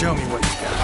Show me what you got.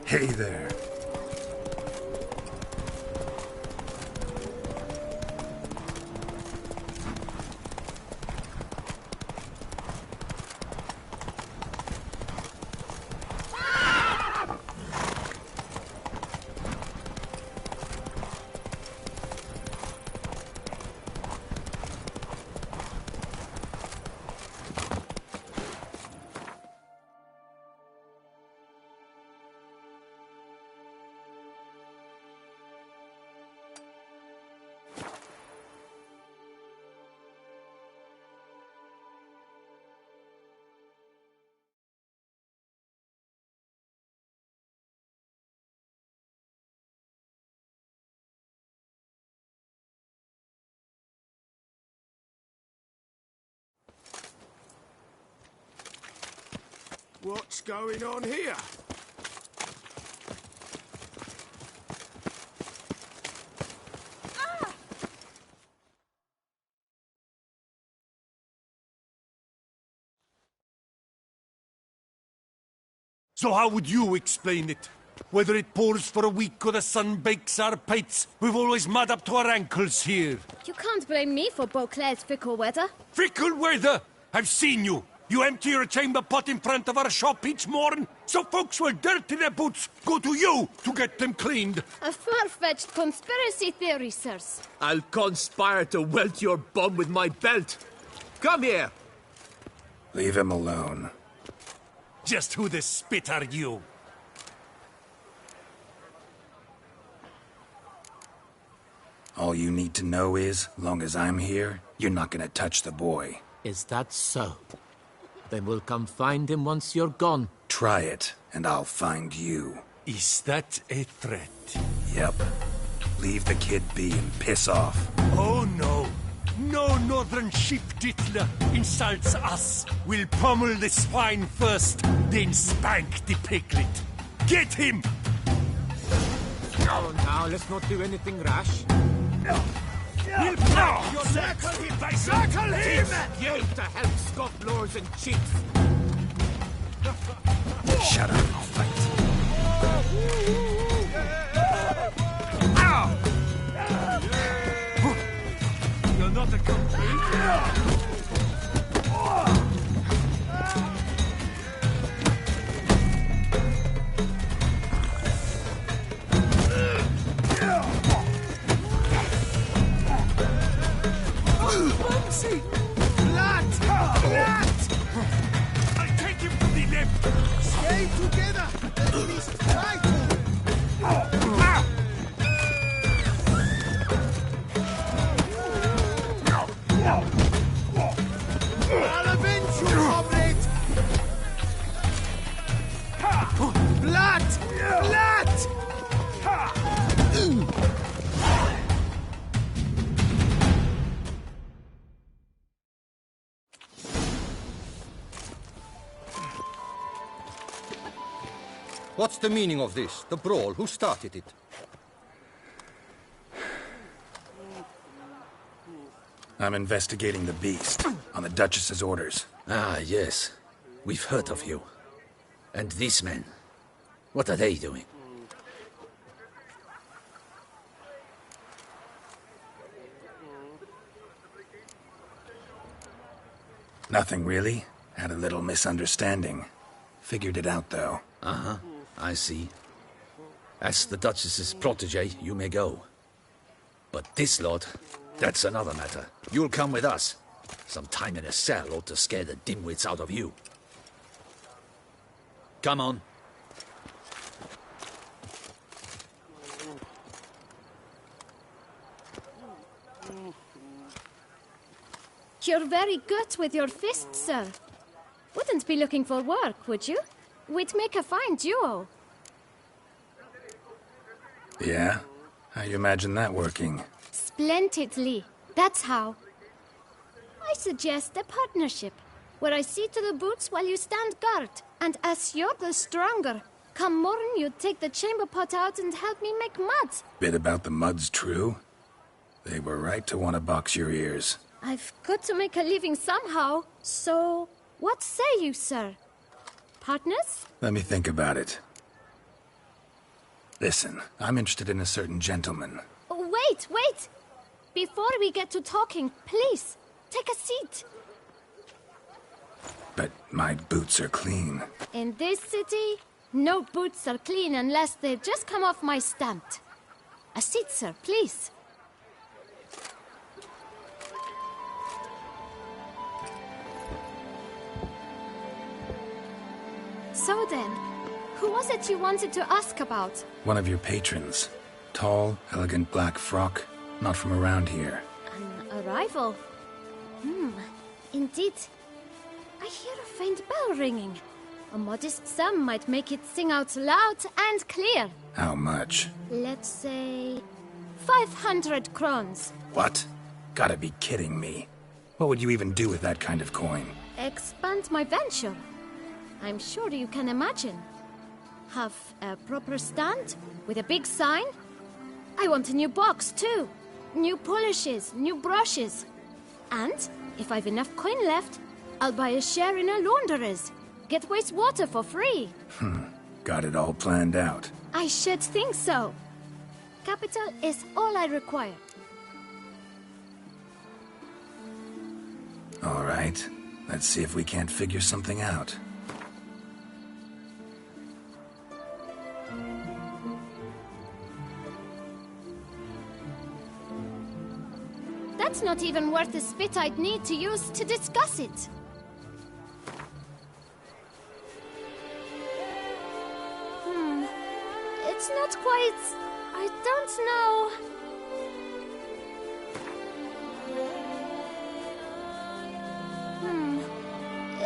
Hey there. What's going on here? So how would you explain it? Whether it pours for a week or the sun bakes our pates, we've always mud up to our ankles here. You can't blame me for Beauclair's fickle weather. Fickle weather! I've seen you! You empty your chamber pot in front of our shop each morn, so folks will dirty their boots go to you to get them cleaned. A far-fetched conspiracy theory, sirs. I'll conspire to welt your bum with my belt. Come here! Leave him alone. Just who the spit are you? All you need to know is, long as I'm here, you're not gonna touch the boy. Is that so? Then we'll come find him once you're gone. Try it, and I'll find you. Is that a threat? Yep. Leave the kid be and piss off. Oh no! No northern sheep diddler insults us. We'll pummel the swine first, then spank the piglet. Get him! Oh, now, let's not do anything rash. We'll break your Circle necks. him! Circle him! Yay to help scofflaws and cheats. Shut up and fight. You're not a complete. Blood! Blood! I'll take him to the left. Stay together! At least try to! I'll avenge you, comrade! Blood! Blood! What's the meaning of this? The brawl? Who started it? I'm investigating the beast, on the Duchess's orders. Ah, yes. We've heard of you. And these men, what are they doing? Nothing really. Had a little misunderstanding. Figured it out, though. Uh-huh, I see. As the Duchess's protege, you may go. But this lot, that's another matter. You'll come with us. Some time in a cell ought to scare the dimwits out of you. Come on. You're very good with your fists, sir. Wouldn't be looking for work, would you? We'd make a fine duo. Yeah? How you imagine that working? Splendidly. That's how. I suggest a partnership, where I see to the boots while you stand guard. And as you're the stronger, come morn you take the chamber pot out and help me make mud. Bit about the mud's true? They were right to want to box your ears. I've got to make a living somehow, so what say you, sir? Partners? Let me think about it. Listen, I'm interested in a certain gentleman. Oh, wait! Before we get to talking, please, take a seat. But my boots are clean. In this city, no boots are clean unless they just come off my stamp. A seat, sir, please. So then, who was it you wanted to ask about? One of your patrons. Tall, elegant black frock. Not from around here. An arrival? Indeed. I hear a faint bell ringing. A modest sum might make it sing out loud and clear. How much? Let's say 500 crowns. What? Gotta be kidding me. What would you even do with that kind of coin? Expand my venture. I'm sure you can imagine. Have a proper stand with a big sign. I want a new box too. New polishes, new brushes. And if I've enough coin left, I'll buy a share in a launderer's. Get wastewater for free. Got it all planned out. I should think so. Capital is all I require. All right. Let's see if we can't figure something out. That's not even worth the spit I'd need to use to discuss it. It's not quite... I don't know...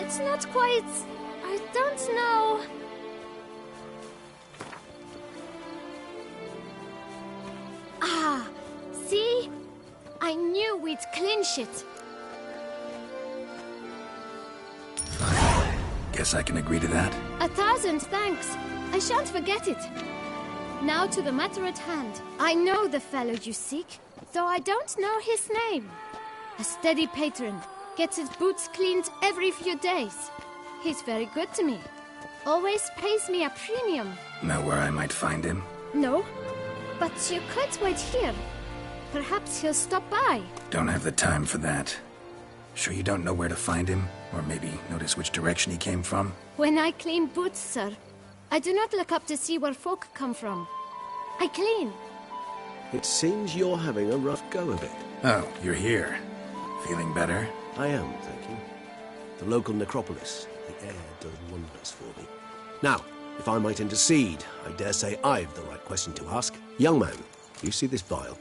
It's not quite... I don't know... Ah, see? I knew we'd clinch it. Fine. Guess I can agree to that. 1,000 thanks. I shan't forget it. Now to the matter at hand. I know the fellow you seek. though I don't know his name. A steady patron. Gets his boots cleaned every few days. He's very good to me. Always pays me a premium. Know where I might find him? No, but you could wait here. Perhaps he'll stop by. Don't have the time for that. Sure you don't know where to find him? Or maybe notice which direction he came from? When I clean boots, sir, I do not look up to see where folk come from. I clean. It seems you're having a rough go of it. Oh, you're here. Feeling better? I am, thank you. The local necropolis. The air does wonders for me. Now, if I might intercede, I dare say I've the right question to ask. Young man, you see this vial?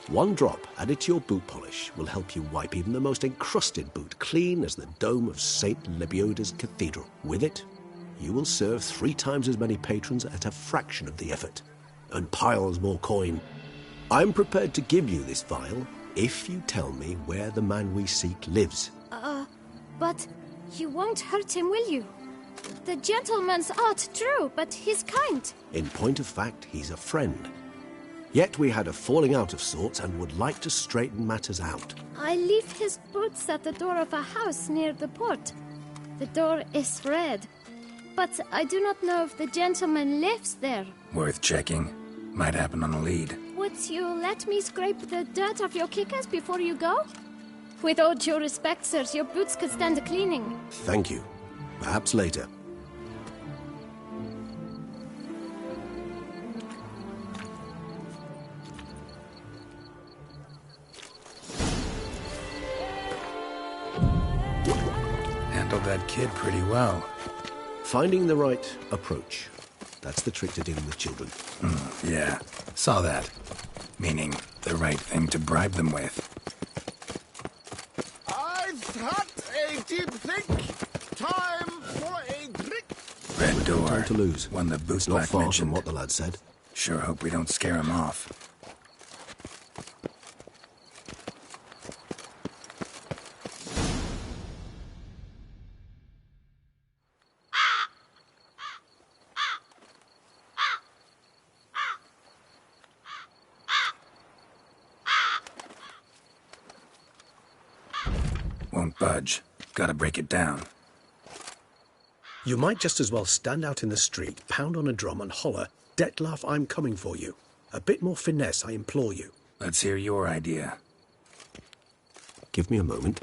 One drop added to your boot polish will help you wipe even the most encrusted boot clean as the dome of St. Lebioda's Cathedral. With it, you will serve 3 times as many patrons at a fraction of the effort, and piles more coin. I'm prepared to give you this vial if you tell me where the man we seek lives. But you won't hurt him, will you? The gentleman's odd, true, but he's kind. In point of fact, he's a friend. Yet we had a falling out of sorts and would like to straighten matters out. I leave his boots at the door of a house near the port. The door is red, but I do not know if the gentleman lives there. Worth checking. Might happen on a lead. Would you let me scrape the dirt off your kickers before you go? With all due respect, sirs, your boots could stand a cleaning. Thank you. Perhaps later. Handled that kid pretty well. Finding the right approach. That's the trick to dealing with children. Yeah, saw that. Meaning, the right thing to bribe them with. I've had a deep think. Time for a drink. Red door. Time to lose. One the It's not bootblack far mentioned. from what the lad said. Sure hope we don't scare him off. Won't budge. Gotta break it down. You might just as well stand out in the street, pound on a drum and holler, "Detlef, I'm coming for you." A bit more finesse, I implore you. Let's hear your idea. Give me a moment.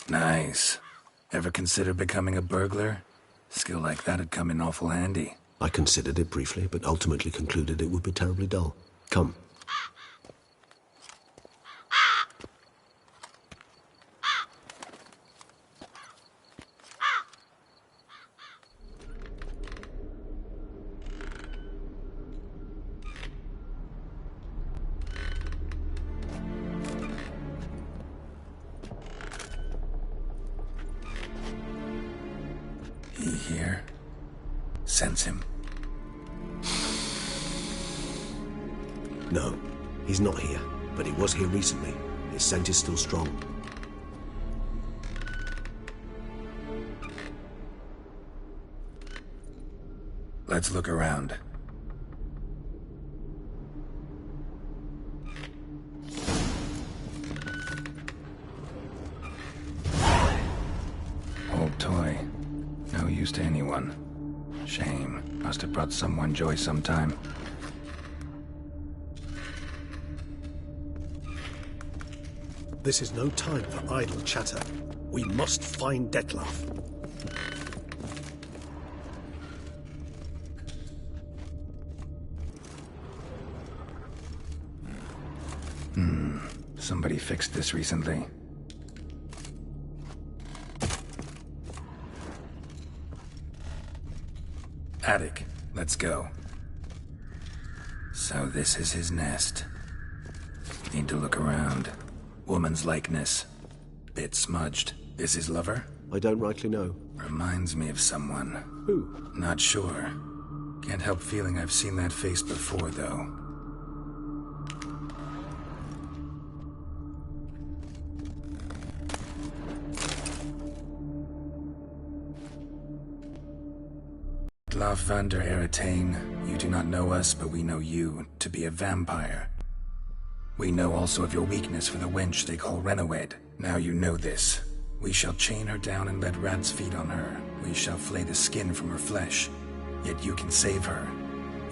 Nice. Ever consider becoming a burglar? Skill like that'd come in awful handy. I considered it briefly, but ultimately concluded it would be terribly dull. Come. He here? Sense him? No, he's not here, but he was here recently. His scent is still strong. Let's look around. Old toy. No use to anyone. Shame. Must have brought someone joy sometime. This is no time for idle chatter. We must find Detlef. Somebody fixed this recently. Attic. Let's go. So this is his nest. Need to look around. Woman's likeness. Bit smudged. Is his lover? I don't rightly know. Reminds me of someone. Who? Not sure. Can't help feeling I've seen that face before, though. Dettlaff van der Eretain, you do not know us, but we know you to be a vampire. We know also of your weakness for the wench they call Renowed. Now you know this. We shall chain her down and let rats feed on her. We shall flay the skin from her flesh. Yet you can save her.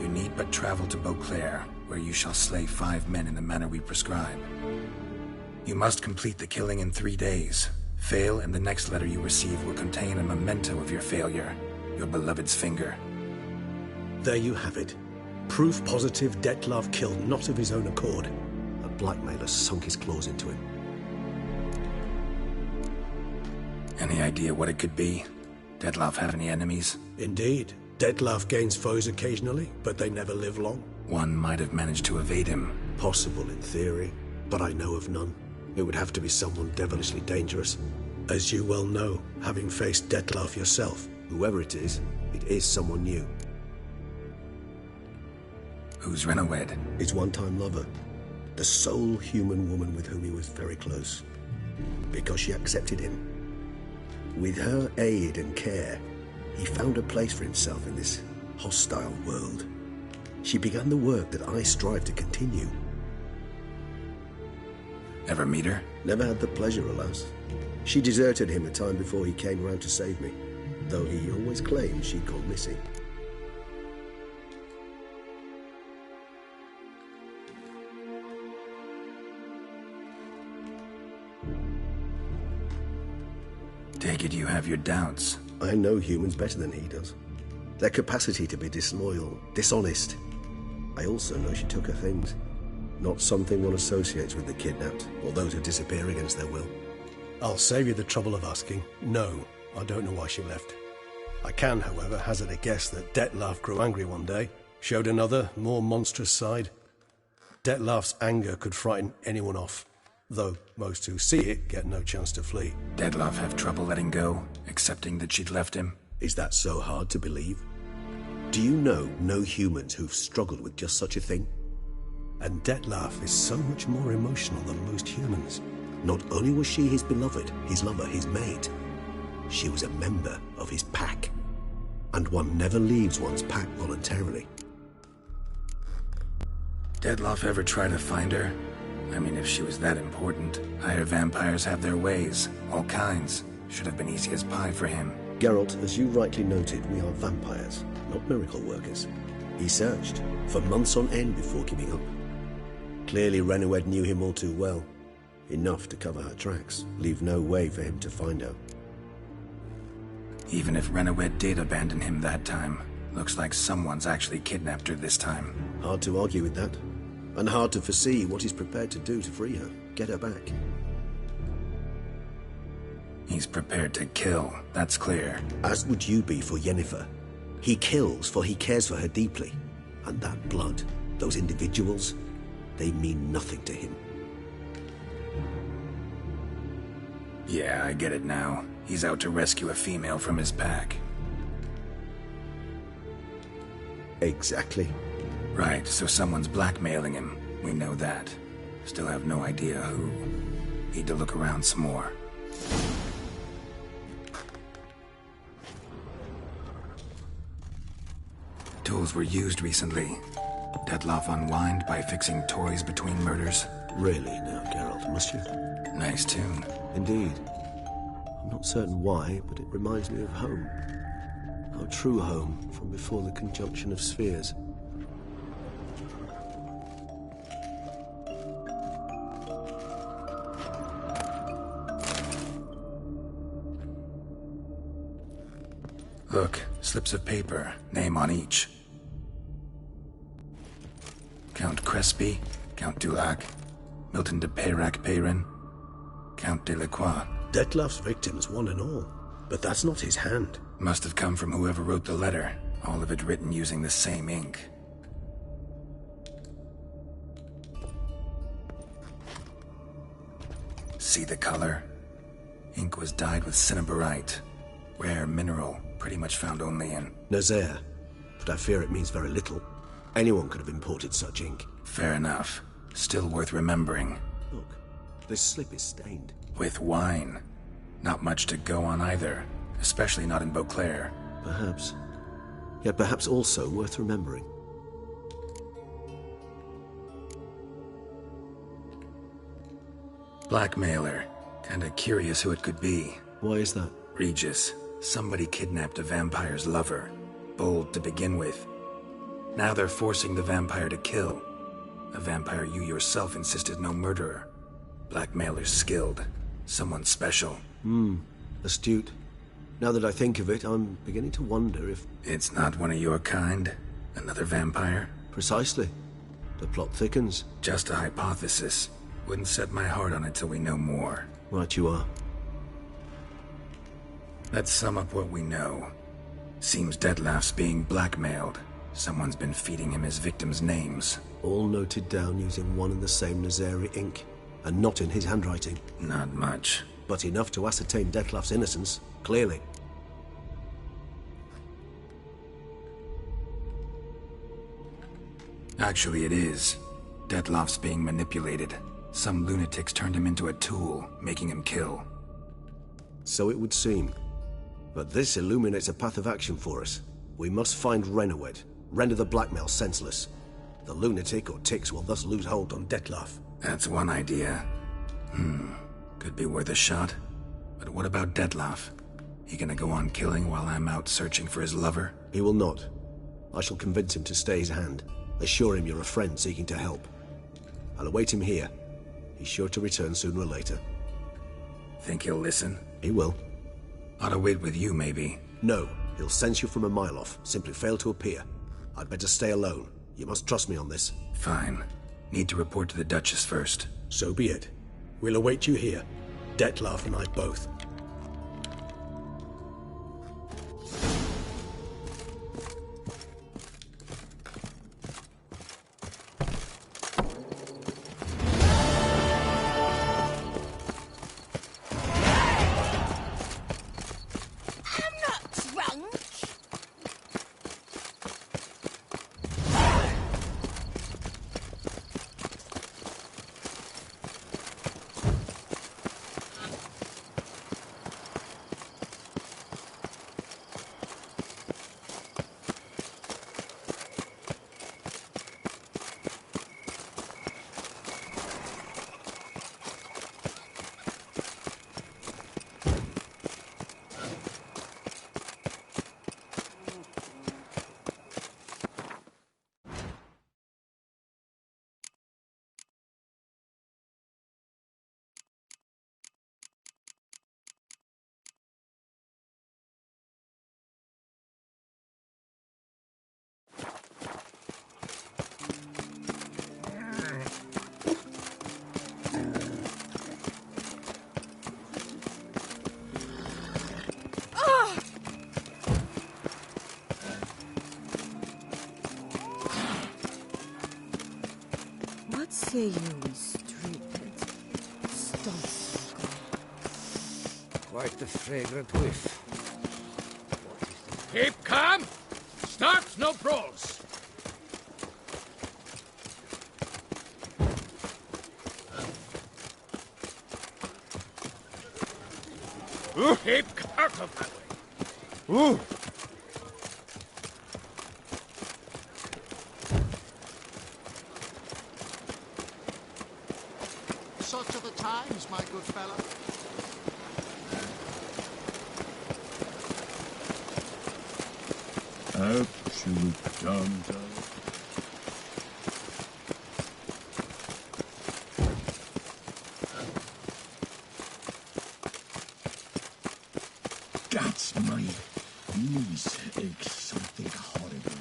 You need but travel to Beauclair, where you shall slay 5 men in the manner we prescribe. You must complete the killing in 3 days. Fail, and the next letter you receive will contain a memento of your failure. Your beloved's finger. There you have it. Proof positive Dettlaff killed not of his own accord. A blackmailer sunk his claws into him. Any idea what it could be? Dettlaff have any enemies? Indeed. Dettlaff gains foes occasionally, but they never live long. One might have managed to evade him. Possible in theory, but I know of none. It would have to be someone devilishly dangerous. As you well know, having faced Dettlaff yourself. Whoever it is someone new. Who's Renowed? His one-time lover. The sole human woman with whom he was very close. Because she accepted him. With her aid and care, he found a place for himself in this hostile world. She began the work that I strive to continue. Ever meet her? Never had the pleasure, alas. She deserted him a time before he came round to save me, though he always claimed she'd gone missing. Take it you have your doubts. I know humans better than he does. Their capacity to be disloyal, dishonest. I also know she took her things. Not something one associates with the kidnapped, or those who disappear against their will. I'll save you the trouble of asking. No, I don't know why she left. I can, however, hazard a guess that Dettlaff grew angry one day, showed another, more monstrous side. Dettlaff's anger could frighten anyone off, though most who see it get no chance to flee. Dettlaff have trouble letting go, accepting that she'd left him? Is that so hard to believe? Do you know no humans who've struggled with just such a thing? And Dettlaff is so much more emotional than most humans. Not only was she his beloved, his lover, his mate, she was a member of his pack. And one never leaves one's pack voluntarily. Dettlaff ever try to find her? I mean, if she was that important. Higher vampires have their ways, all kinds. Should have been easy as pie for him. Geralt, as you rightly noted, we are vampires, not miracle workers. He searched for months on end before giving up. Clearly Renowed knew him all too well. Enough to cover her tracks, leave no way for him to find her. Even if Renowed did abandon him that time, looks like someone's actually kidnapped her this time. Hard to argue with that. And hard to foresee what he's prepared to do to free her, get her back. He's prepared to kill, that's clear. As would you be for Yennefer. He kills for he cares for her deeply. And that blood, those individuals, they mean nothing to him. Yeah, I get it now. He's out to rescue a female from his pack. Exactly. Right, so someone's blackmailing him. We know that. Still have no idea who. Need to look around some more. Tools were used recently. Dettlaff unwind by fixing toys between murders. Really now, Geralt, must you? Nice tune. Indeed. I'm not certain why, but it reminds me of home. Our true home from before the conjunction of spheres. Look, slips of paper, name on each. Count Crespi, Count Dulac, Milton de Peyrac-Peyrin, Count Delacroix. Dettlaff's victims, one and all. But that's not his hand. Must have come from whoever wrote the letter. All of it written using the same ink. See the color? Ink was dyed with cinnabarite. Rare mineral, pretty much found only in... Nazaire. But I fear it means very little. Anyone could have imported such ink. Fair enough. Still worth remembering. Look, this slip is stained. With wine. Not much to go on either. Especially not in Beauclair. Perhaps. yet perhaps also worth remembering. Blackmailer. Kinda curious who it could be. Why is that? Regis. Somebody kidnapped a vampire's lover. Bold to begin with. Now they're forcing the vampire to kill. A vampire you yourself insisted no murderer. Blackmailer's skilled. Someone special. Astute. Now that I think of it, I'm beginning to wonder if... It's not one of your kind? Another vampire? Precisely. The plot thickens. Just a hypothesis. Wouldn't set my heart on it till we know more. Right you are. Let's sum up what we know. Seems Detlef's being blackmailed. Someone's been feeding him his victims' names. All noted down using one and the same Nazari ink, and not in his handwriting. Not much. But enough to ascertain Detlef's innocence, clearly. Actually, it is. Detlef's being manipulated. Some lunatics turned him into a tool, making him kill. So it would seem. But this illuminates a path of action for us. We must find Renowed, render the blackmail senseless. The lunatic or ticks will thus lose hold on Detlef. That's one idea. Could be worth a shot. But what about Detlef? He gonna go on killing while I'm out searching for his lover? He will not. I shall convince him to stay his hand. Assure him you're a friend seeking to help. I'll await him here. He's sure to return sooner or later. Think he'll listen? He will. Ought to wait with you, maybe. No, he'll sense you from a mile off. Simply fail to appear. I'd better stay alone. You must trust me on this. Fine. Need to report to the Duchess first. So be it. We'll await you here. Detlef and I both. What say you, stupid? Stop. Quite the fragrant whiff. Keep calm! Start no brawls! Keep out of that way! Such are the times, my good fellow. Absolute dumb. That's my knees ache something horrible.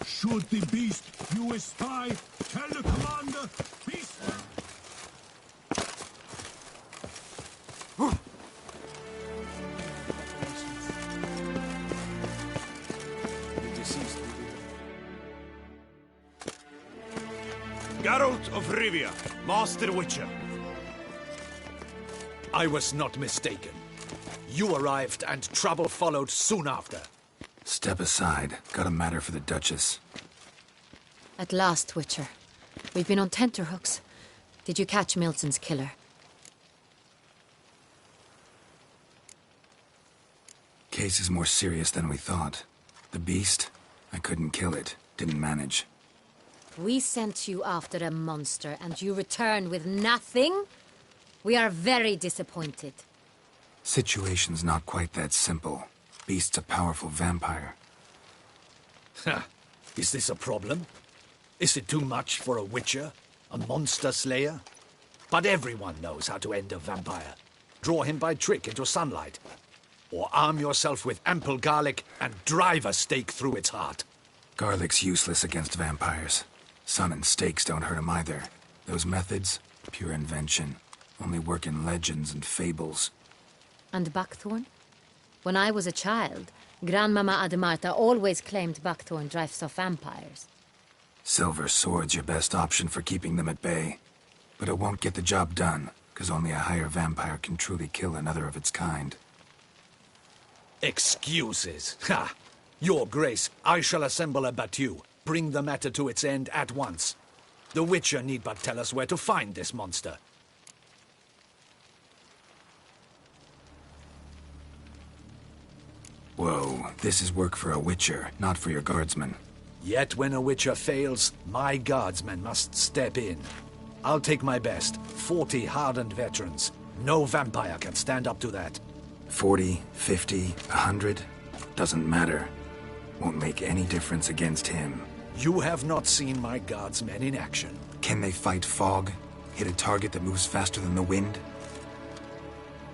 Shoot the beast, you spy! Tell the commander, beast! Geralt of Rivia, Master Witcher. I was not mistaken. You arrived and trouble followed soon after. Step aside. Got a matter for the Duchess. At last, Witcher. We've been on tenterhooks. Did you catch Milton's killer? Case is more serious than we thought. The beast? I couldn't kill it. Didn't manage. We sent you after a monster, and you return with nothing? We are very disappointed. Situation's not quite that simple. Beast's a powerful vampire. Ha! Is this a problem? Is it too much for a witcher? A monster slayer? But everyone knows how to end a vampire. Draw him by trick into sunlight. Or arm yourself with ample garlic and drive a stake through its heart. Garlic's useless against vampires. Sun and stakes don't hurt him either. Those methods, pure invention. Only work in legends and fables. And buckthorn? When I was a child, Grandmama Ademarta always claimed buckthorn drives off vampires. Silver sword's your best option for keeping them at bay. But it won't get the job done, because only a higher vampire can truly kill another of its kind. Excuses. Ha! Your Grace, I shall assemble a battue. Bring the matter to its end at once. The Witcher need but tell us where to find this monster. Whoa, this is work for a Witcher, not for your guardsmen. Yet when a Witcher fails, my guardsmen must step in. I'll take my best. 40 hardened veterans. No vampire can stand up to that. 40, 50, 100? Doesn't matter. Won't make any difference against him. You have not seen my guardsmen in action. Can they fight fog? Hit a target that moves faster than the wind?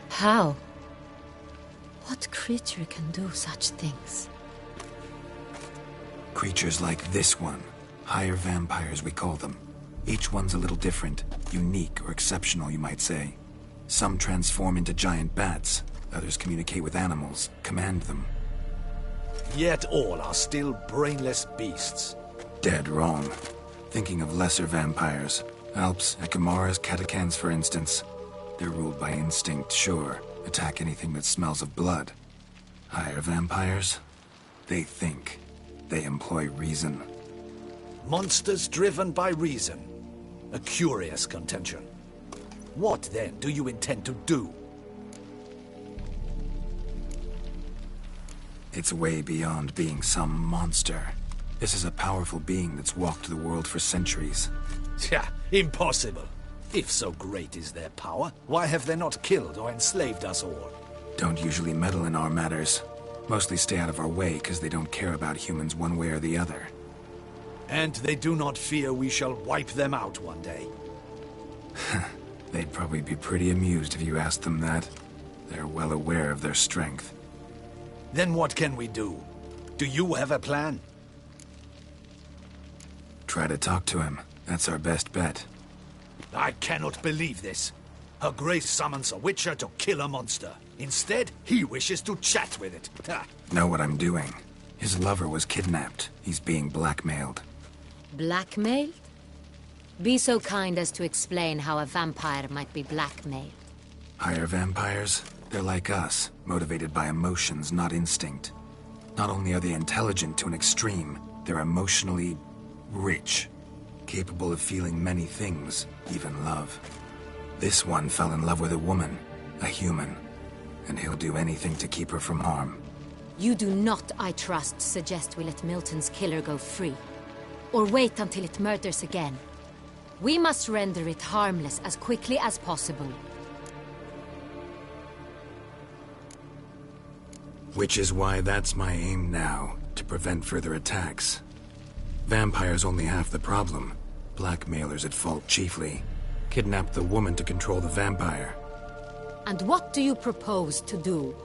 How? What creature can do such things? Creatures like this one. Higher vampires, we call them. Each one's a little different. Unique or exceptional, you might say. Some transform into giant bats. Others communicate with animals, command them. Yet all are still brainless beasts. Dead wrong. Thinking of lesser vampires. Alps, Ekamaras, Catacans, for instance. They're ruled by instinct, sure. Attack anything that smells of blood. Higher vampires? They think. They employ reason. Monsters driven by reason. A curious contention. What, then, do you intend to do? It's way beyond being some monster. This is a powerful being that's walked the world for centuries. Yeah, impossible. If so great is their power, why have they not killed or enslaved us all? Don't usually meddle in our matters. Mostly stay out of our way because they don't care about humans one way or the other. And they do not fear we shall wipe them out one day. They'd probably be pretty amused if you asked them that. They're well aware of their strength. Then what can we do? Do you have a plan? Try to talk to him. That's our best bet. I cannot believe this. Her Grace summons a Witcher to kill a monster. Instead, he wishes to chat with it. Ha. Know what I'm doing. His lover was kidnapped. He's being blackmailed. Blackmailed? Be so kind as to explain how a vampire might be blackmailed. Higher vampires? They're like us, motivated by emotions, not instinct. Not only are they intelligent to an extreme, they're emotionally rich. Capable of feeling many things, even love. This one fell in love with a woman, a human, and he'll do anything to keep her from harm. You do not, I trust, suggest we let Milton's killer go free. Or wait until it murders again. We must render it harmless as quickly as possible. Which is why that's my aim now, to prevent further attacks. Vampires only half the problem. Blackmailers at fault chiefly. Kidnap the woman to control the vampire. And what do you propose to do?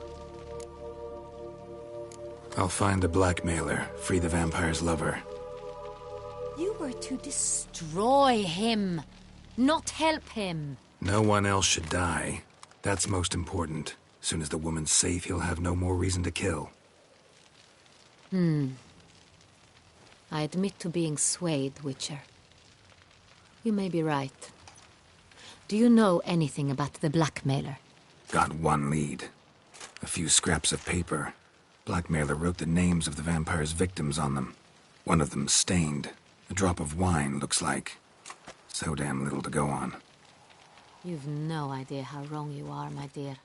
I'll find the blackmailer, free the vampire's lover. You were to destroy him, not help him. No one else should die. That's most important. Soon as the woman's safe, he'll have no more reason to kill. I admit to being swayed, Witcher. You may be right. Do you know anything about the blackmailer? Got one lead. A few scraps of paper. Blackmailer wrote the names of the vampire's victims on them. One of them stained. A drop of wine, looks like. So damn little to go on. You've no idea how wrong you are, my dear.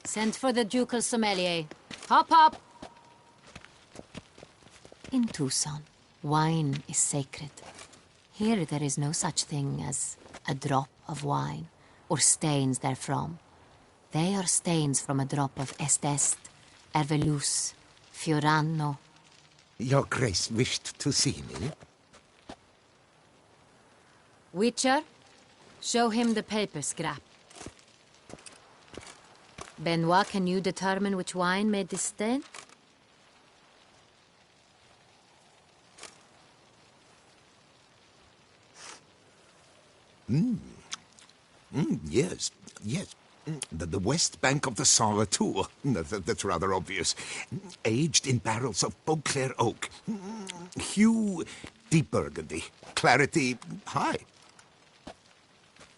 Send for the ducal sommelier. Hop, hop! In Tucson, wine is sacred. Here there is no such thing as a drop of wine, or stains therefrom. They are stains from a drop of Est, Ervelus, Fiorano. Your Grace wished to see me? Witcher, show him the paper scrap. Benoit, can you determine which wine made this stain? Yes. The west bank of the Saint Retour. That's rather obvious. Aged in barrels of Beauclair oak. Hue, deep burgundy. Clarity, high.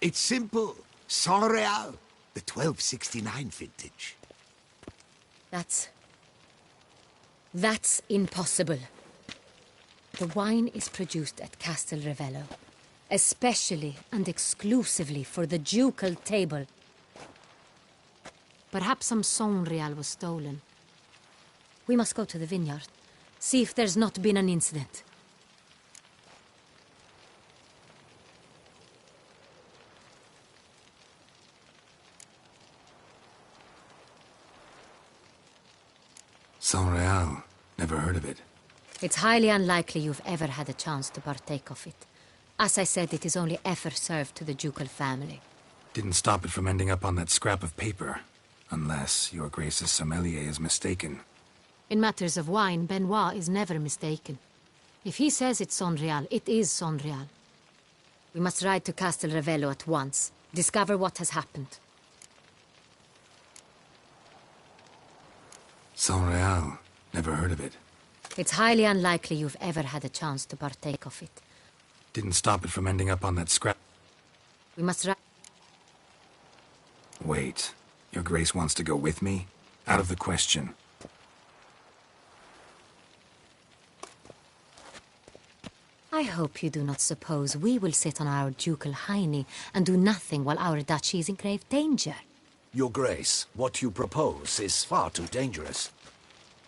It's simple. Saint Real, the 1269 vintage. That's impossible. The wine is produced at Castel Ravello, especially and exclusively for the ducal table. Perhaps some Saint Real was stolen. We must go to the vineyard, see if there's not been an incident. Saint Real. Never heard of it. It's highly unlikely you've ever had a chance to partake of it. As I said, it is only ever served to the ducal family. Didn't stop it from ending up on that scrap of paper. Unless your Grace's sommelier is mistaken. In matters of wine, Benoit is never mistaken. If he says it's Saint Real, it is Saint Real. We must ride to Castel Ravello at once. Discover what has happened. Saint Real. Never heard of it. It's highly unlikely you've ever had a chance to partake of it. Didn't stop it from ending up on that scrap. We must ride... Wait. Your Grace wants to go with me? Out of the question. I hope you do not suppose we will sit on our ducal hiney and do nothing while our duchy is in grave danger. Your Grace, what you propose is far too dangerous.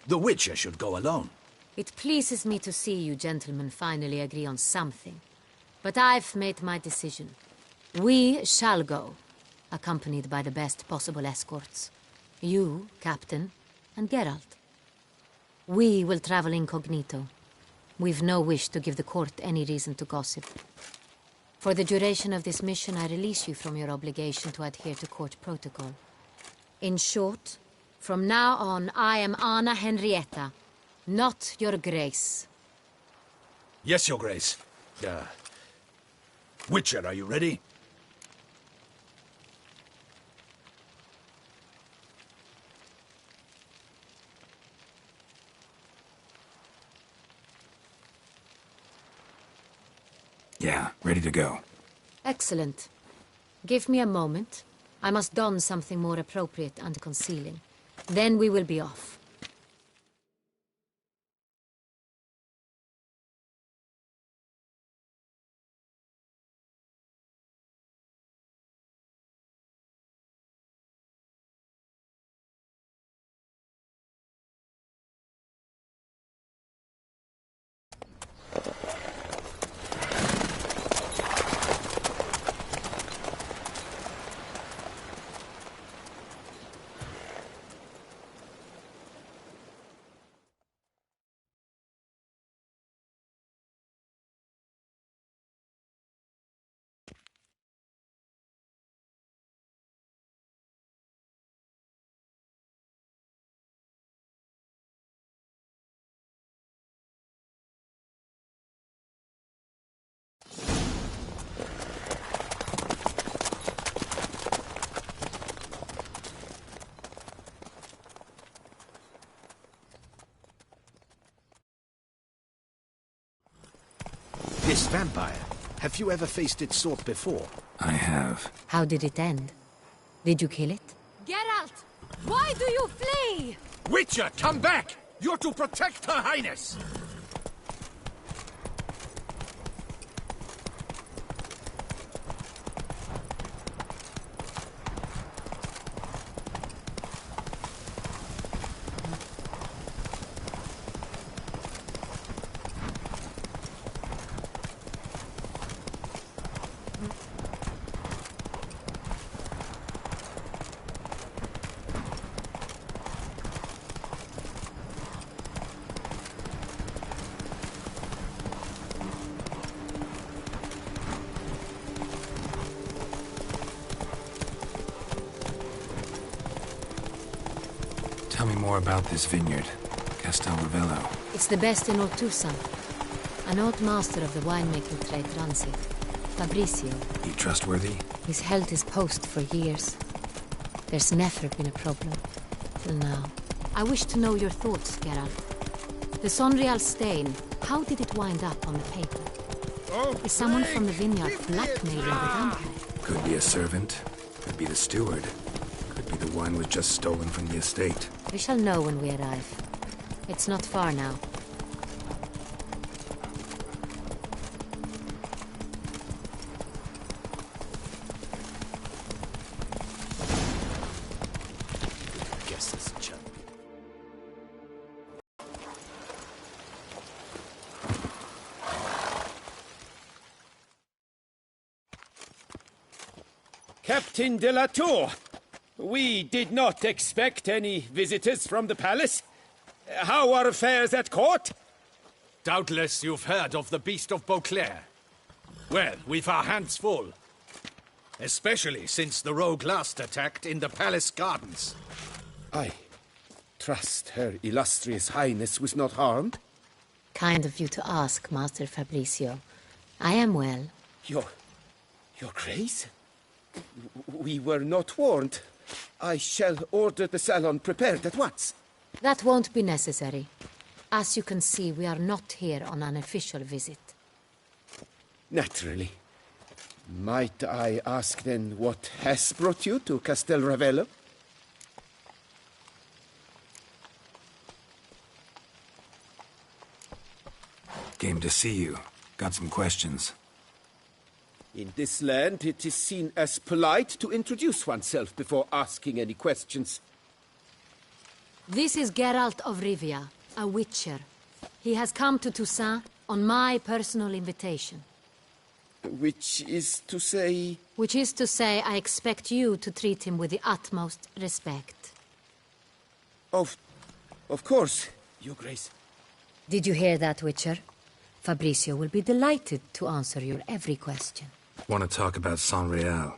The Witcher should go alone. It pleases me to see you gentlemen finally agree on something. But I've made my decision. We shall go, accompanied by the best possible escorts. You, Captain, and Geralt. We will travel incognito. We've no wish to give the court any reason to gossip. For the duration of this mission, I release you from your obligation to adhere to court protocol. In short, from now on, I am Anna Henrietta, not your Grace. Yes, Your Grace. Witcher, are you ready? Yeah, ready to go. Excellent. Give me a moment. I must don something more appropriate and concealing. Then we will be off. This vampire, Have you ever faced its sort before? I have. How did it end? Did you kill it? Geralt! Why do you flee? Witcher, come back! You're to protect Her Highness! Tell me more about this vineyard, Castel Ravello. It's the best in all Toussaint. An old master of the winemaking trade runs it. Fabrizio. He trustworthy? He's held his post for years. There's never been a problem. Till now. I wish to know your thoughts, Geralt. The Sonreal stain, how did it wind up on the paper? Is someone from the vineyard blackmailing the vampire? Could be a servant. Could be the steward. Could be the wine was just stolen from the estate. We shall know when we arrive. It's not far now. Guess it's a chap. Captain de la Tour, we did not expect any visitors from the palace. How are affairs at court? Doubtless you've heard of the Beast of Beauclair. Well, we've our hands full. Especially since the rogue last attacked in the palace gardens. I trust Her Illustrious Highness was not harmed. Kind of you to ask, Master Fabrizio. I am well. Your Grace? We were not warned. I shall order the salon prepared at once. That won't be necessary. As you can see, we are not here on an official visit. Naturally. Might I ask then what has brought you to Castel Ravello? Came to see you. Got some questions. In this land, it is seen as polite to introduce oneself before asking any questions. This is Geralt of Rivia, a witcher. He has come to Toussaint on my personal invitation. Which is to say... Which is to say, I expect you to treat him with the utmost respect. Of course, Your Grace. Did you hear that, Witcher? Fabrizio will be delighted to answer your every question. Want to talk about Sonreal?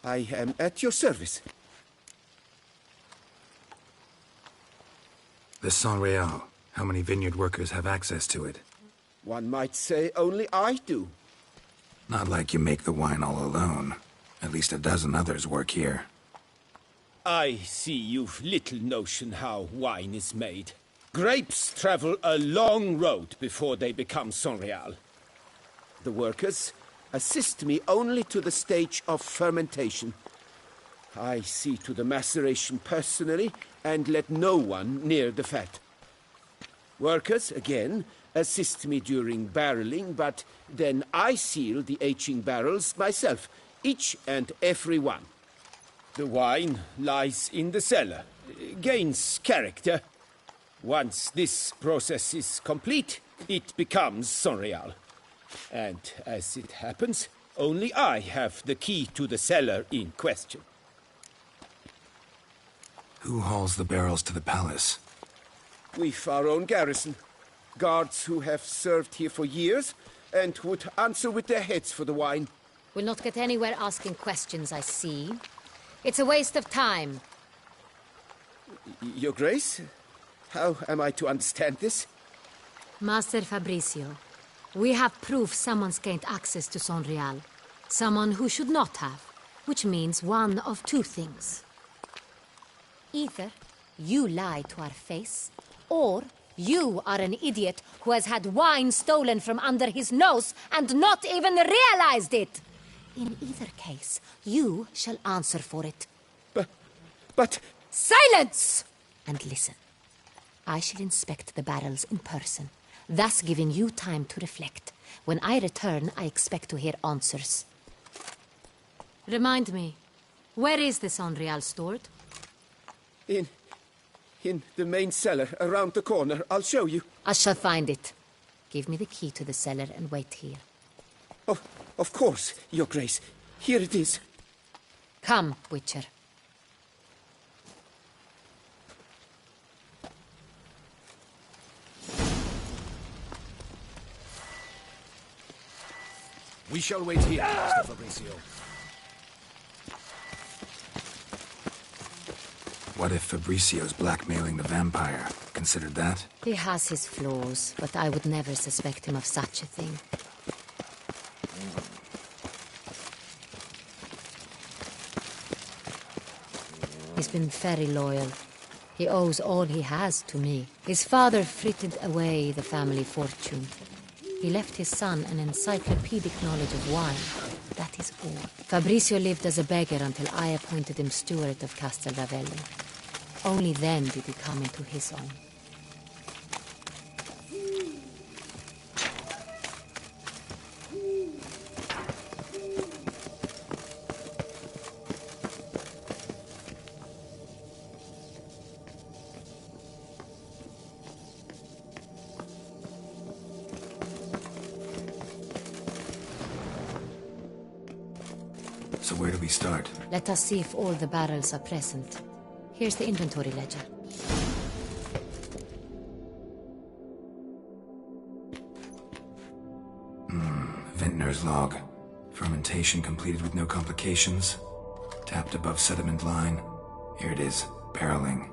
I am at your service. The Sonreal. How many vineyard workers have access to it? One might say only I do. Not like you make the wine all alone. At least a dozen others work here. I see you've little notion how wine is made. Grapes travel a long road before they become Sonreal. The workers assist me only to the stage of fermentation. I see to the maceration personally and let no one near the fat. Workers, again, assist me during barreling, but then I seal the aging barrels myself, each and every one. The wine lies in the cellar, gains character. Once this process is complete, it becomes Sonreal. And as it happens, only I have the key to the cellar in question. Who hauls the barrels to the palace? We've our own garrison. Guards who have served here for years and would answer with their heads for the wine. We'll not get anywhere asking questions, I see. It's a waste of time. Your Grace? How am I to understand this? Master Fabrizio, we have proof someone's gained access to Sonreal. Someone who should not have, which means one of two things. Either you lie to our face, or You are an idiot who has had wine stolen from under his nose and not even realized it. In either case, you shall answer for it. But... Silence! And listen. I shall inspect the barrels in person, thus giving you time to reflect. When I return, I expect to hear answers. Remind me, where is this Sonreal stored? In the main cellar, around the corner. I'll show you. I shall find it. Give me the key to the cellar and wait here. Oh, of course, Your Grace. Here it is. Come, Witcher. We shall wait here, Mr. Fabricio. What if Fabricio's blackmailing the vampire? Considered that? He has his flaws, but I would never suspect him of such a thing. He's been very loyal. He owes all he has to me. His father frittered away the family fortune. He left his son an encyclopedic knowledge of wine. That is all. Fabricio lived as a beggar until I appointed him steward of Castel Ravello. Only then did he come into his own. So where do we start? Let us see if all the barrels are present. Here's the inventory ledger. Vintner's log. Fermentation completed with no complications. Tapped above sediment line. Here it is. Barreling.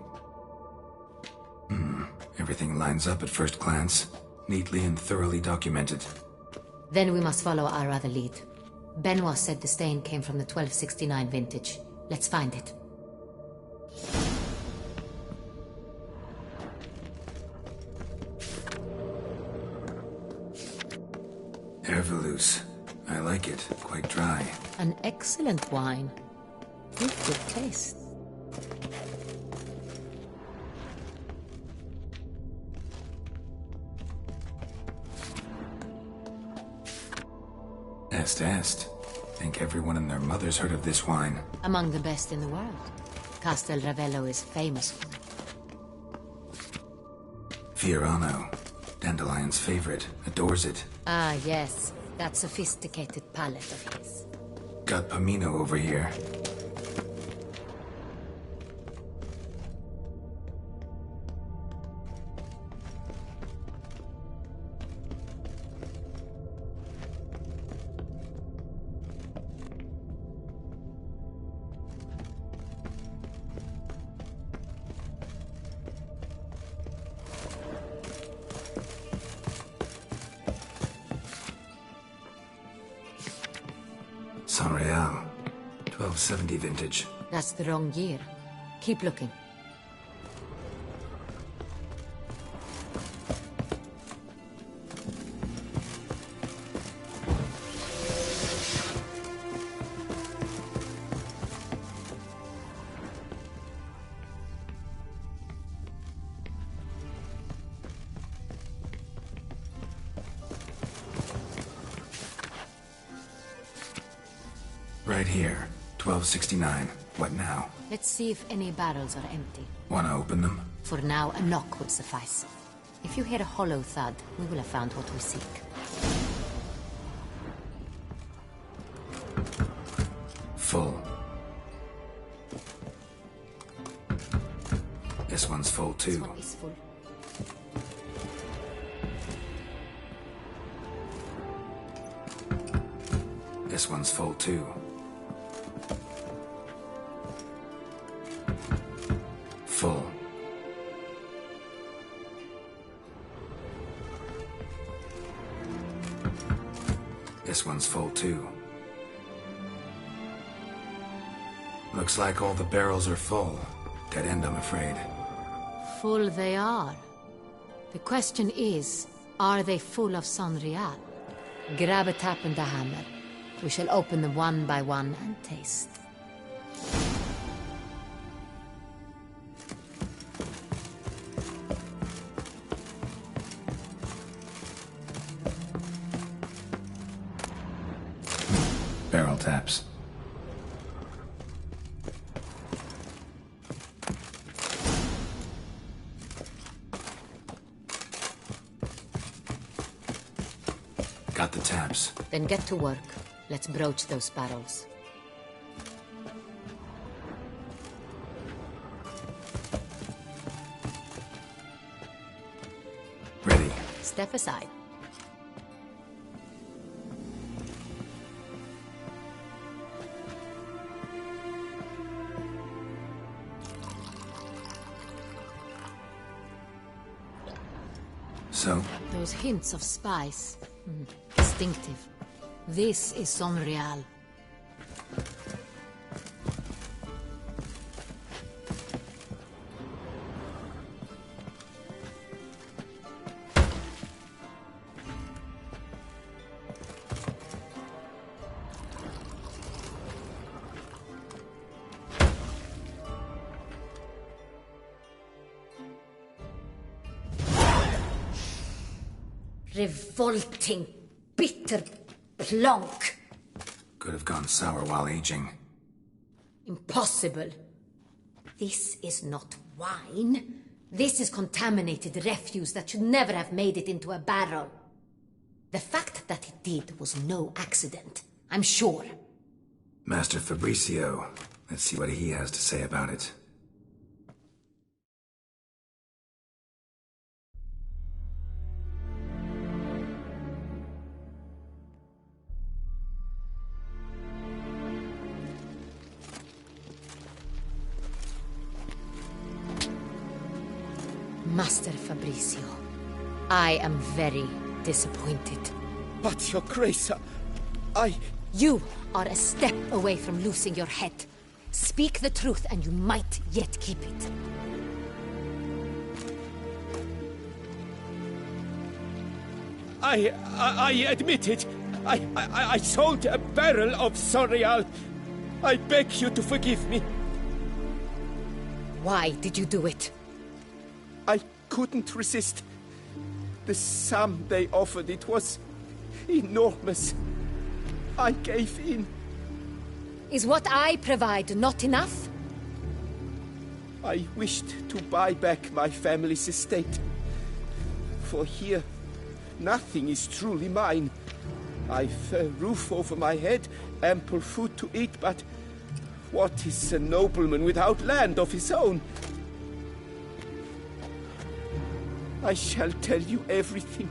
Everything lines up at first glance. Neatly and thoroughly documented. Then we must follow our other lead. Benoit said the stain came from the 1269 vintage. Let's find it. Herveloos. I like it. Quite dry. An excellent wine. With good taste. Est. Think everyone and their mother's heard of this wine. Among the best in the world. Castel Ravello is famous for it. Fiorano. Dandelion's favorite. Adores it. Ah, yes. That sophisticated palate of his. Got Pomino over here. Sonreal. 1270 vintage. That's the wrong year. Keep looking. Right here. 1269. What now? Let's see if any barrels are empty. Wanna open them? For now, a knock would suffice. If you hear a hollow thud, we will have found what we seek. Full. This one's full too. This one is full. This one's full too. Full. This one's full too. Looks like all the barrels are full. Dead end, I'm afraid. Full they are. The question is, are they full of Sonreal? Grab a tap and a hammer. We shall open them one by one and taste. Barrel taps. Got the taps. Then get to work. Let's broach those barrels. Ready. Step aside. So? Those hints of spice. Distinctive. This is Sonreal. Revolting, bitter plonk. Could have gone sour while aging. Impossible. This is not wine. This is contaminated refuse that should never have made it into a barrel. The fact that it did was no accident, I'm sure. Master Fabricio. Let's see what he has to say about it. Master Fabricio, I am very disappointed. But, Your Grace, You are a step away from losing your head. Speak the truth and you might yet keep it. I admit it. I sold a barrel of Sonreal. I beg you to forgive me. Why did you do it? I couldn't resist. The sum they offered, it was enormous. I gave in. Is what I provide not enough? I wished to buy back my family's estate. For here, nothing is truly mine. I've a roof over my head, ample food to eat, but what is a nobleman without land of his own? I shall tell you everything,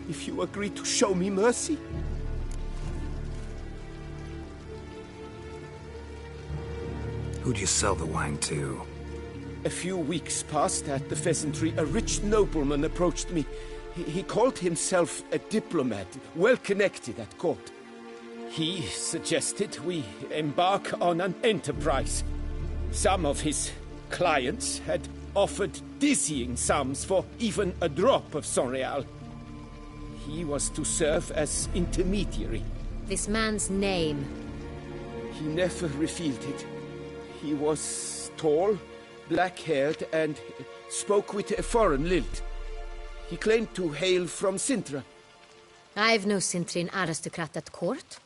if you agree to show me mercy. Who'd you sell the wine to? A few weeks past at the pheasantry, a rich nobleman approached me. He called himself a diplomat, well connected at court. He suggested we embark on an enterprise. Some of his clients had offered dizzying sums for even a drop of Sonreal. He was to serve as intermediary. This man's name? He never revealed it. He was tall, black-haired, and spoke with a foreign lilt. He claimed to hail from Sintra. I've no Sintrian aristocrat at court.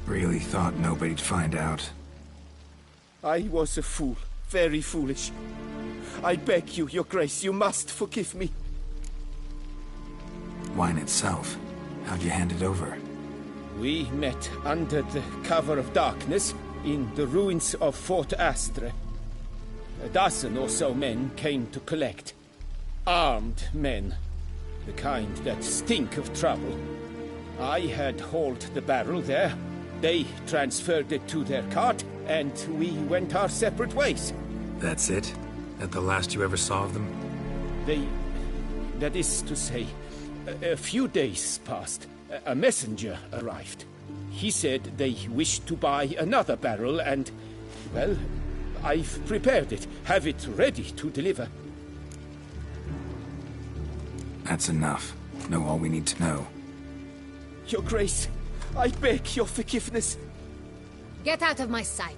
Really thought nobody'd find out. I was a fool, very foolish. I beg you, Your Grace, you must forgive me. Wine itself, how'd you hand it over? We met under the cover of darkness in the ruins of Fort Astre. A dozen or so men came to collect. Armed men, the kind that stink of trouble. I had hauled the barrel there. They transferred it to their cart, and we went our separate ways. That's it? That the last you ever saw of them? That is to say, a few days passed. A messenger arrived. He said they wished to buy another barrel and, well, I've prepared it. Have it ready to deliver. That's enough. Know all we need to know. Your Grace, I beg your forgiveness. Get out of my sight.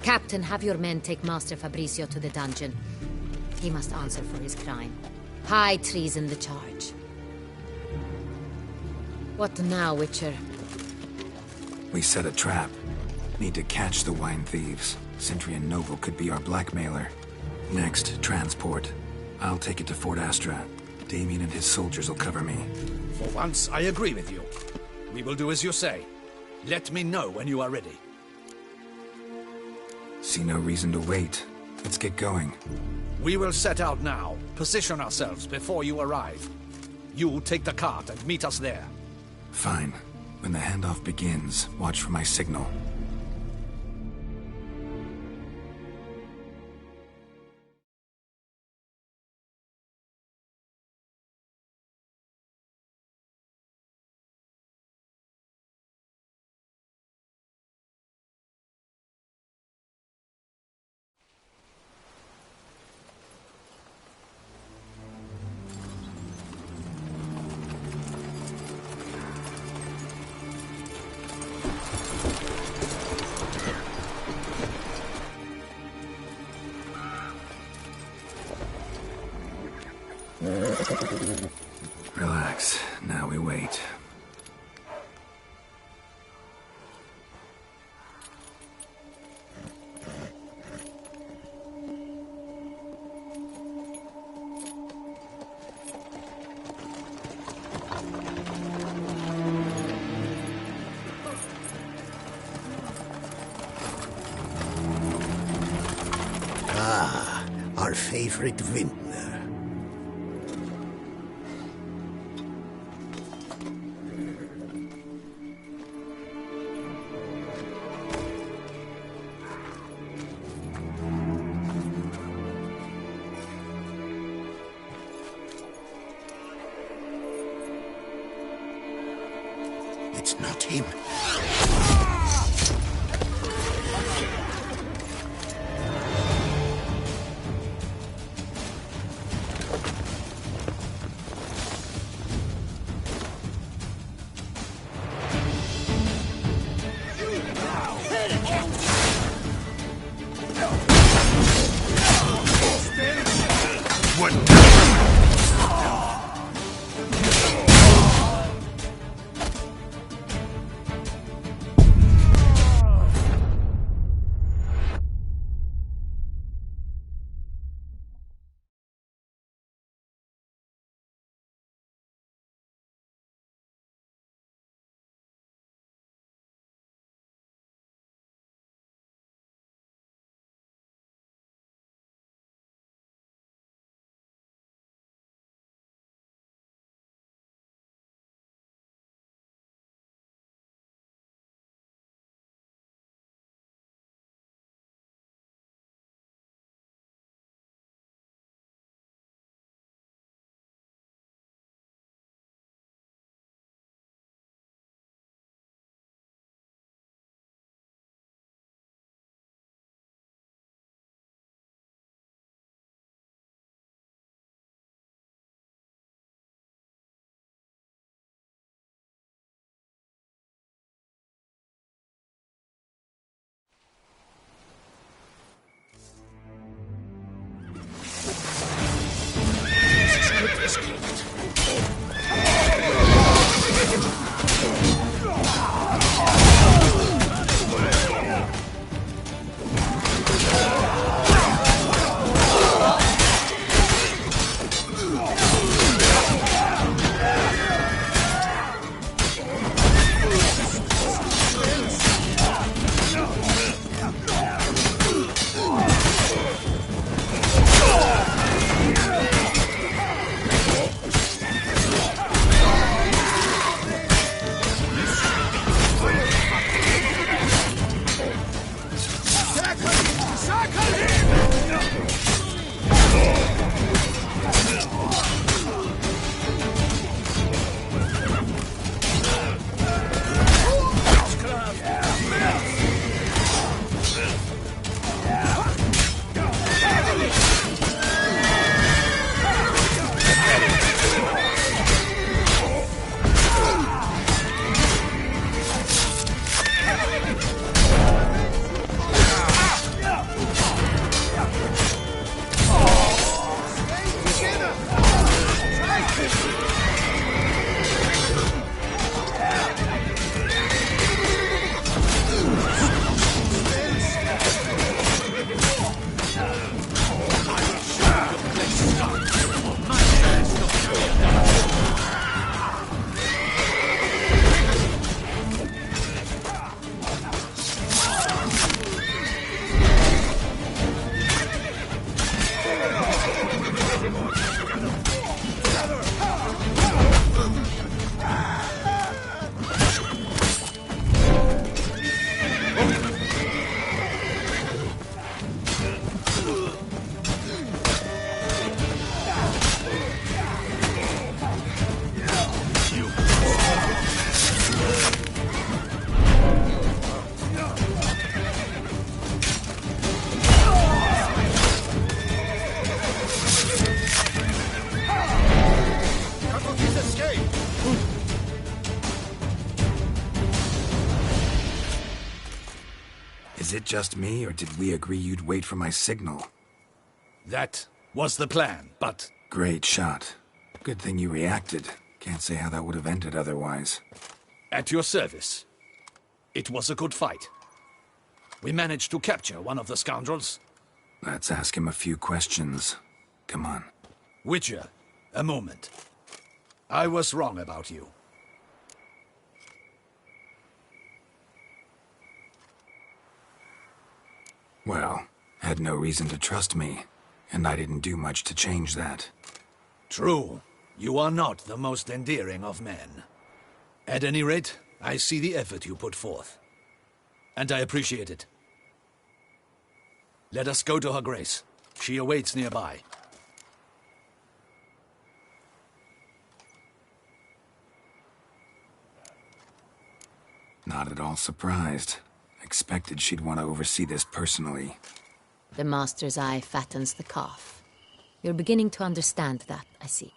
Captain, have your men take Master Fabrizio to the dungeon. He must answer for his crime. High treason the charge. What now, Witcher? We set a trap. Need to catch the wine thieves. Sentry and Noble could be our blackmailer. Next, transport. I'll take it to Fort Astra. Damien and his soldiers will cover me. For once, I agree with you. We will do as you say. Let me know when you are ready. See no reason to wait. Let's get going. We will set out now. Position ourselves before you arrive. You take the cart and meet us there. Fine. When the handoff begins, watch for my signal. Relax. Now we wait. Ah, our favorite vintner. It's not him. Is it just me, or did we agree you'd wait for my signal? That was the plan, but... Great shot. Good thing you reacted. Can't say how that would have ended otherwise. At your service. It was a good fight. We managed to capture one of the scoundrels. Let's ask him a few questions. Come on. Witcher, a moment. I was wrong about you. Well, had no reason to trust me, and I didn't do much to change that. True. You are not the most endearing of men. At any rate, I see the effort you put forth. And I appreciate it. Let us go to her grace. She awaits nearby. Not at all surprised. Expected she'd want to oversee this personally. The master's eye fattens the calf. You're beginning to understand that, I see.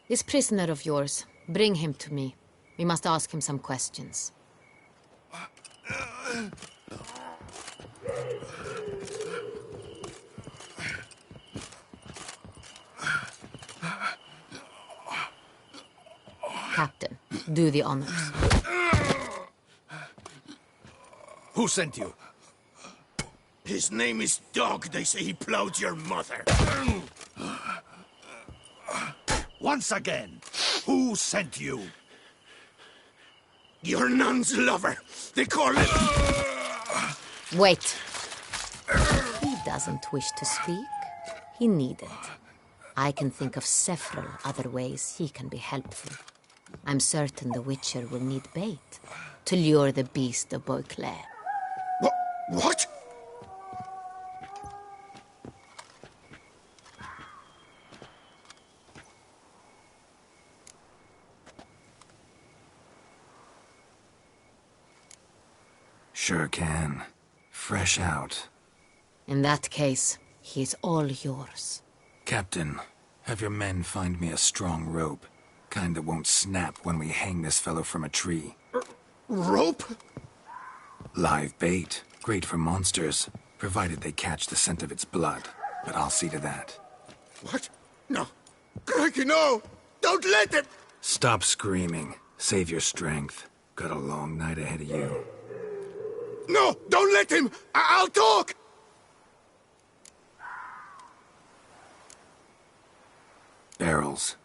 This prisoner of yours, bring him to me. We must ask him some questions. Captain, do the honors. Who sent you? His name is Dog. They say he plowed your mother. Once again, who sent you? Your nun's lover. They call it... Wait. He doesn't wish to speak. He needn't. I can think of several other ways he can be helpful. I'm certain the Witcher will need bait to lure the beast of Beauclair. What? Sure can. Fresh out. In that case, he's all yours. Captain, have your men find me a strong rope. Kind that won't snap when we hang this fellow from a tree. Rope? Live bait. Great for monsters, provided they catch the scent of its blood. But I'll see to that. What? No. Crikey, no! Don't let him! Stop screaming. Save your strength. Got a long night ahead of you. No! Don't let him! I'll talk! Barrels.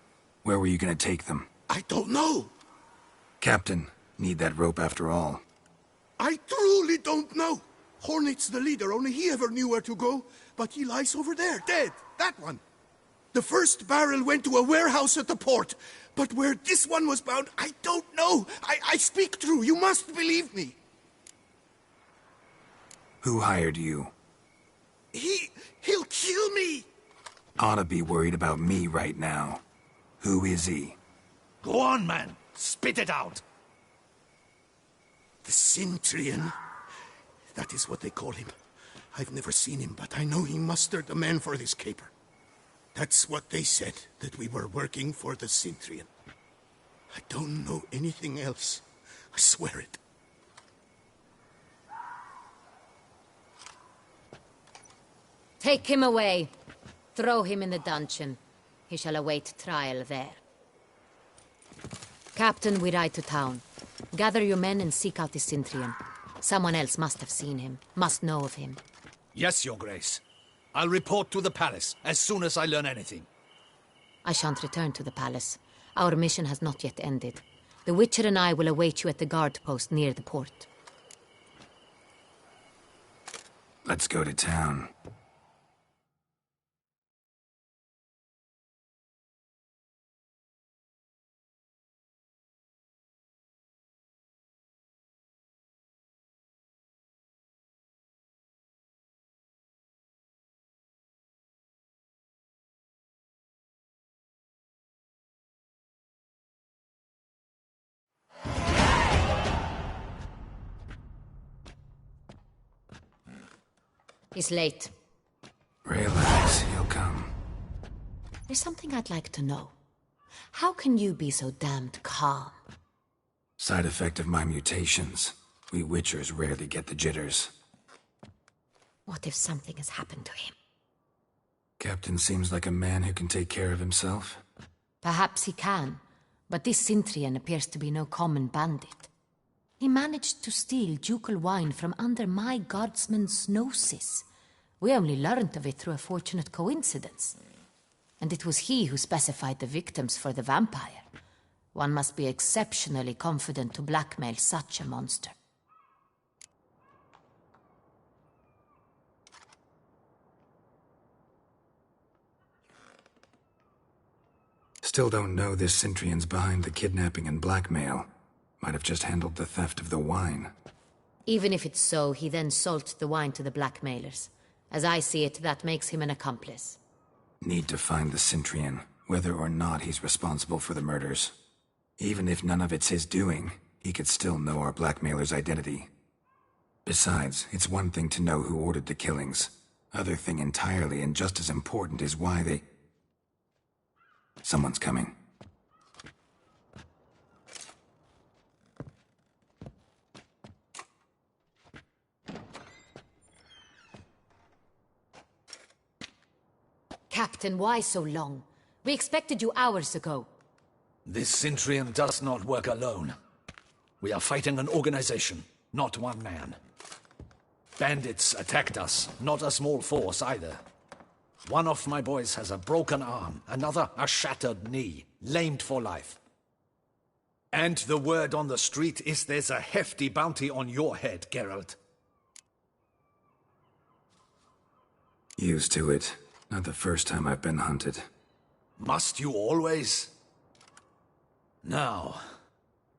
Where were you gonna take them? I don't know. Captain, need that rope after all. I truly don't know. Hornet's the leader, only he ever knew where to go. But he lies over there, dead. That one. The first barrel went to a warehouse at the port. But where this one was bound, I don't know. I speak true. You must believe me. Who hired you? He'll kill me. Oughta be worried about me right now. Who is he? Go on, man. Spit it out. The Cintrian. That is what they call him. I've never seen him, but I know he mustered the men for this caper. That's what they said, that we were working for the Cintrian. I don't know anything else. I swear it. Take him away. Throw him in the dungeon. He shall await trial there. Captain, we ride to town. Gather your men and seek out the Cintrian. Someone else must have seen him, must know of him. Yes, Your Grace. I'll report to the palace as soon as I learn anything. I shan't return to the palace. Our mission has not yet ended. The Witcher and I will await you at the guard post near the port. Let's go to town. He's late. Relax, he'll come. There's something I'd like to know. How can you be so damned calm? Side effect of my mutations. We Witchers rarely get the jitters. What if something has happened to him? Captain seems like a man who can take care of himself. Perhaps he can, but this Cintrian appears to be no common bandit. He managed to steal ducal wine from under my guardsman's noses. We only learned of it through a fortunate coincidence. And it was he who specified the victims for the vampire. One must be exceptionally confident to blackmail such a monster. Still don't know this Cintrian's behind the kidnapping and blackmail. Might have just handled the theft of the wine. Even if it's so, he then sold the wine to the blackmailers. As I see it, that makes him an accomplice. Need to find the Cintrian, whether or not he's responsible for the murders. Even if none of it's his doing, he could still know our blackmailer's identity. Besides, it's one thing to know who ordered the killings. Other thing entirely, and just as important, is why they... Someone's coming. Captain, why so long? We expected you hours ago. This Cintrian does not work alone. We are fighting an organization, not one man. Bandits attacked us, not a small force either. One of my boys has a broken arm, another a shattered knee, lamed for life. And the word on the street is there's a hefty bounty on your head, Geralt. Used to it. Not the first time I've been hunted. Must you always? Now,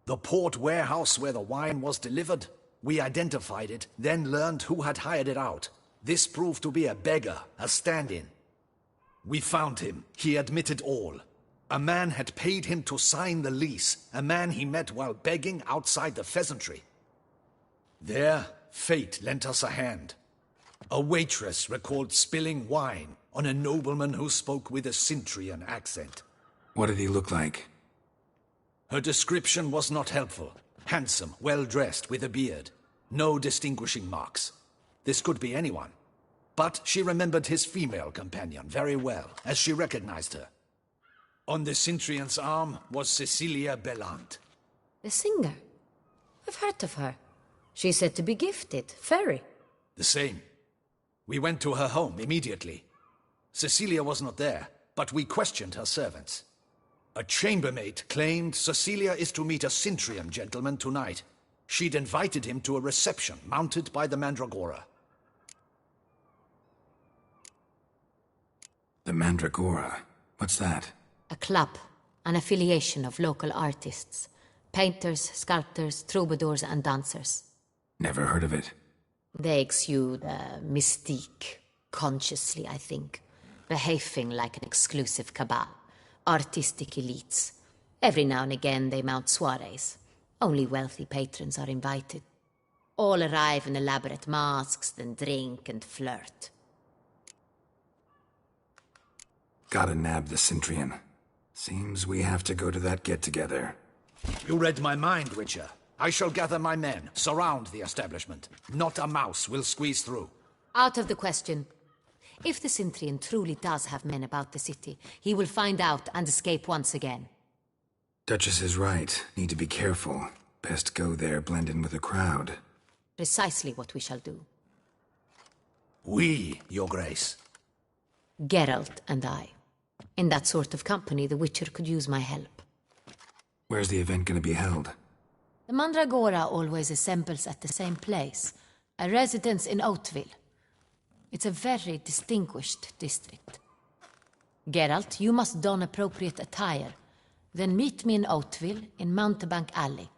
the port warehouse where the wine was delivered, we identified it, then learned who had hired it out. This proved to be a beggar, a stand-in. We found him. He admitted all. A man had paid him to sign the lease, a man he met while begging outside the pheasantry. There, fate lent us a hand. A waitress recalled spilling wine on a nobleman who spoke with a Cintrian accent. What did he look like? Her description was not helpful. Handsome, well-dressed, with a beard. No distinguishing marks. This could be anyone. But she remembered his female companion very well, as she recognized her. On the Cintrian's arm was Cecilia Bellant. The singer? I've heard of her. She's said to be gifted, fairy. The same. We went to her home immediately. Cecilia was not there, but we questioned her servants. A chambermaid claimed Cecilia is to meet a Cintrian gentleman tonight. She'd invited him to a reception mounted by the Mandragora. The Mandragora? What's that? A club, an affiliation of local artists. Painters, sculptors, troubadours and dancers. Never heard of it. They exude mystique, consciously, I think. Behaving like an exclusive cabal. Artistic elites. Every now and again they mount soirees. Only wealthy patrons are invited. All arrive in elaborate masks, then drink and flirt. Gotta nab the Cintrian. Seems we have to go to that get-together. You read my mind, Witcher. I shall gather my men, surround the establishment. Not a mouse will squeeze through. Out of the question. If the Cintrian truly does have men about the city, he will find out and escape once again. Duchess is right. Need to be careful. Best go there, blend in with the crowd. Precisely what we shall do. We, Your Grace. Geralt and I. In that sort of company, the Witcher could use my help. Where's the event gonna be held? The Mandragora always assembles at the same place, a residence in Oatville. It's a very distinguished district. Geralt, you must don appropriate attire. Then meet me in Oatville, in Mountebank Alley.